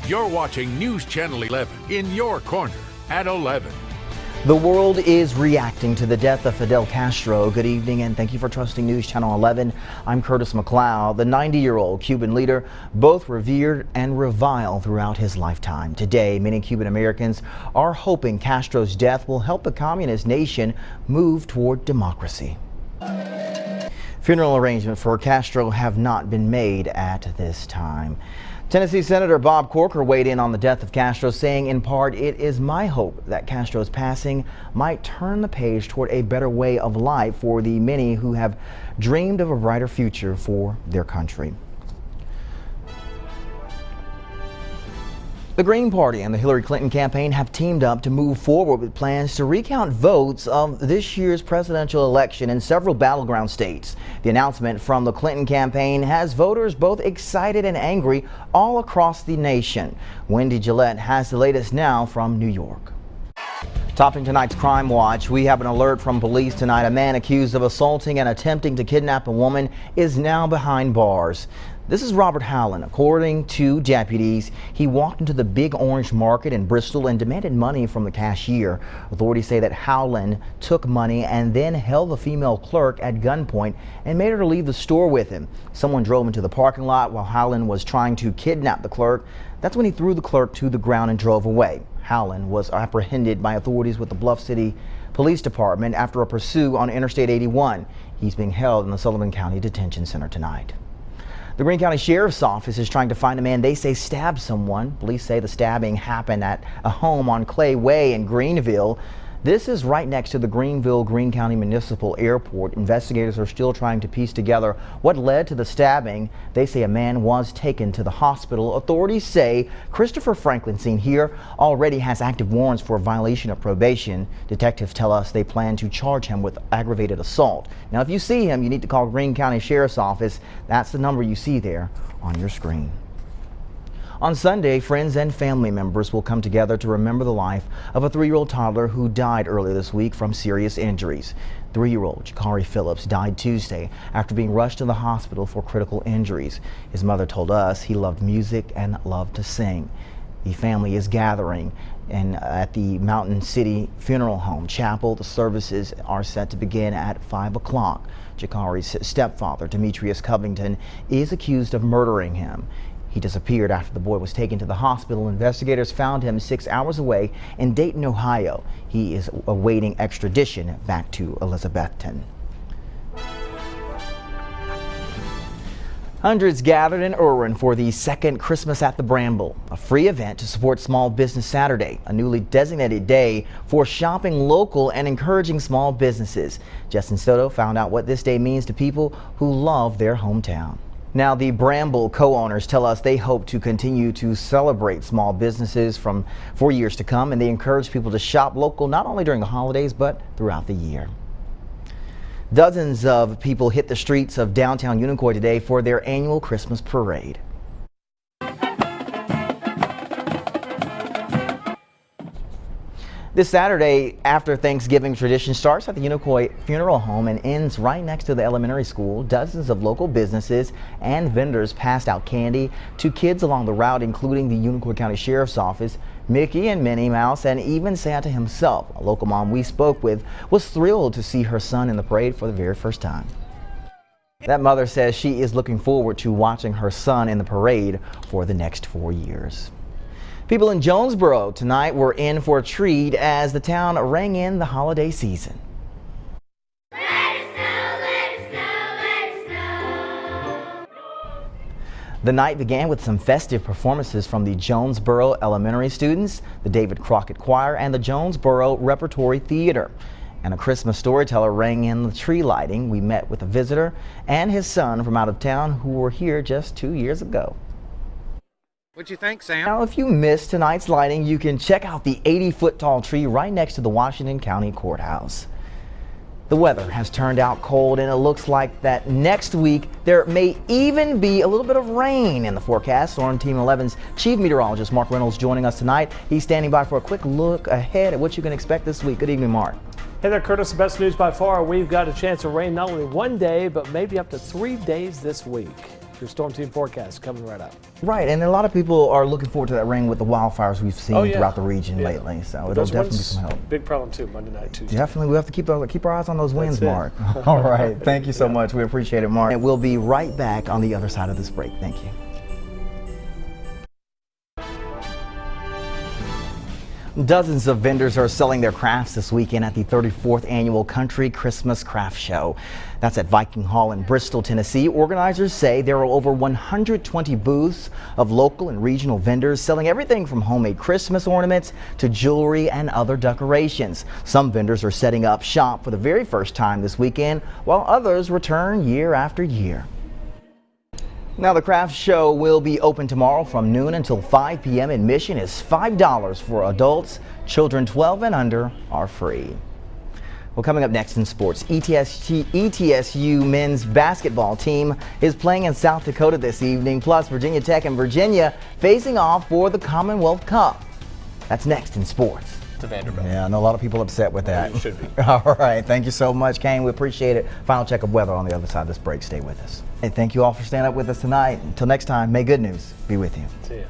You're watching News Channel 11 in your corner at 11. The world is reacting to the death of Fidel Castro. Good evening and thank you for trusting News Channel 11. I'm Curtis McLeod. The 90-year-old Cuban leader, both revered and reviled throughout his lifetime. Today, many Cuban Americans are hoping Castro's death will help the communist nation move toward democracy. Funeral arrangements for Castro have not been made at this time. Tennessee Senator Bob Corker weighed in on the death of Castro, saying in part, "It is my hope that Castro's passing might turn the page toward a better way of life for the many who have dreamed of a brighter future for their country." The Green Party and the Hillary Clinton campaign have teamed up to move forward with plans to recount votes of this year's presidential election in several battleground states. The announcement from the Clinton campaign has voters both excited and angry all across the nation. Wendy Gillette has the latest now from New York. Topping tonight's Crime Watch, we have an alert from police tonight. A man accused of assaulting and attempting to kidnap a woman is now behind bars. This is Robert Howland. According to deputies, he walked into the Big Orange Market in Bristol and demanded money from the cashier. Authorities say that Howland took money and then held the female clerk at gunpoint and made her leave the store with him. Someone drove into the parking lot while Howland was trying to kidnap the clerk. That's when he threw the clerk to the ground and drove away. Howland was apprehended by authorities with the Bluff City Police Department after a pursuit on Interstate 81. He's being held in the Sullivan County Detention Center tonight. The Greene County Sheriff's Office is trying to find a man they say stabbed someone. Police say the stabbing happened at a home on Clay Way in Greenville. This is right next to the Greene County Municipal Airport. Investigators are still trying to piece together what led to the stabbing. They say a man was taken to the hospital. Authorities say Christopher Franklin, seen here, already has active warrants for violation of probation. Detectives tell us they plan to charge him with aggravated assault. Now, if you see him, you need to call Greene County Sheriff's Office. That's the number you see there on your screen. On Sunday, friends and family members will come together to remember the life of a 3-year-old toddler who died earlier this week from serious injuries. 3-year-old Jakari Phillips died Tuesday after being rushed to the hospital for critical injuries. His mother told us he loved music and loved to sing. The family is gathering at the Mountain City Funeral Home Chapel. The services are set to begin at 5 o'clock. Jakari's stepfather, Demetrius Covington, is accused of murdering him. He disappeared after the boy was taken to the hospital. Investigators found him 6 hours away in Dayton, Ohio. He is awaiting extradition back to Elizabethton. Hundreds gathered in Irwin for the second Christmas at the Bramble, a free event to support Small Business Saturday, a newly designated day for shopping local and encouraging small businesses. Justin Soto found out what this day means to people who love their hometown. Now, the Bramble co-owners tell us they hope to continue to celebrate small businesses for years to come, and they encourage people to shop local not only during the holidays but throughout the year. Dozens of people hit the streets of downtown Unicoi today for their annual Christmas parade. This Saturday after Thanksgiving tradition starts at the Unicoi Funeral Home and ends right next to the elementary school. Dozens of local businesses and vendors passed out candy to kids along the route, including the Unicoi County Sheriff's Office, Mickey and Minnie Mouse, and even Santa himself. A local mom we spoke with was thrilled to see her son in the parade for the very first time. That mother says she is looking forward to watching her son in the parade for the next 4 years. People in Jonesboro tonight were in for a treat as the town rang in the holiday season. Let it snow, let it snow, let it snow. The night began with some festive performances from the Jonesboro Elementary students, the David Crockett Choir, and the Jonesboro Repertory Theater. And a Christmas storyteller rang in the tree lighting. We met with a visitor and his son from out of town who were here just 2 years ago. What'd you think, Sam? Now, if you missed tonight's lighting, you can check out the 80-foot tall tree right next to the Washington County Courthouse. The weather has turned out cold, and it looks like that next week there may even be a little bit of rain in the forecast. Storm Team 11's Chief Meteorologist Mark Reynolds joining us tonight. He's standing by for a quick look ahead at what you can expect this week. Good evening, Mark. Hey there, Curtis. The best news by far. We've got a chance of rain not only one day, but maybe up to 3 days this week. your Storm Team forecast coming right up. Right, and a lot of people are looking forward to that rain with the wildfires we've seen throughout the region lately. So it'll definitely be some help. Big problem too, Monday night, Tuesday. Definitely, we have to keep our eyes on those winds, Mark. All right, thank you so much. We appreciate it, Mark. And we'll be right back on the other side of this break. Thank you. Dozens of vendors are selling their crafts this weekend at the 34th Annual Country Christmas Craft Show. That's at Viking Hall in Bristol, Tennessee. Organizers say there are over 120 booths of local and regional vendors selling everything from homemade Christmas ornaments to jewelry and other decorations. Some vendors are setting up shop for the very first time this weekend, while others return year after year. Now, the craft show will be open tomorrow from noon until 5 p.m. Admission is $5 for adults. Children 12 and under are free. Well, coming up next in sports, ETSU men's basketball team is playing in South Dakota this evening. Plus, Virginia Tech and Virginia facing off for the Commonwealth Cup. That's next in sports. To Vanderbilt. Yeah, I know a lot of people upset with that. You should be. All right, thank you so much, Kane. We appreciate it. Final check of weather on the other side of this break. Stay with us. Hey, thank you all for staying up with us tonight. Until next time, may good news be with you. See ya.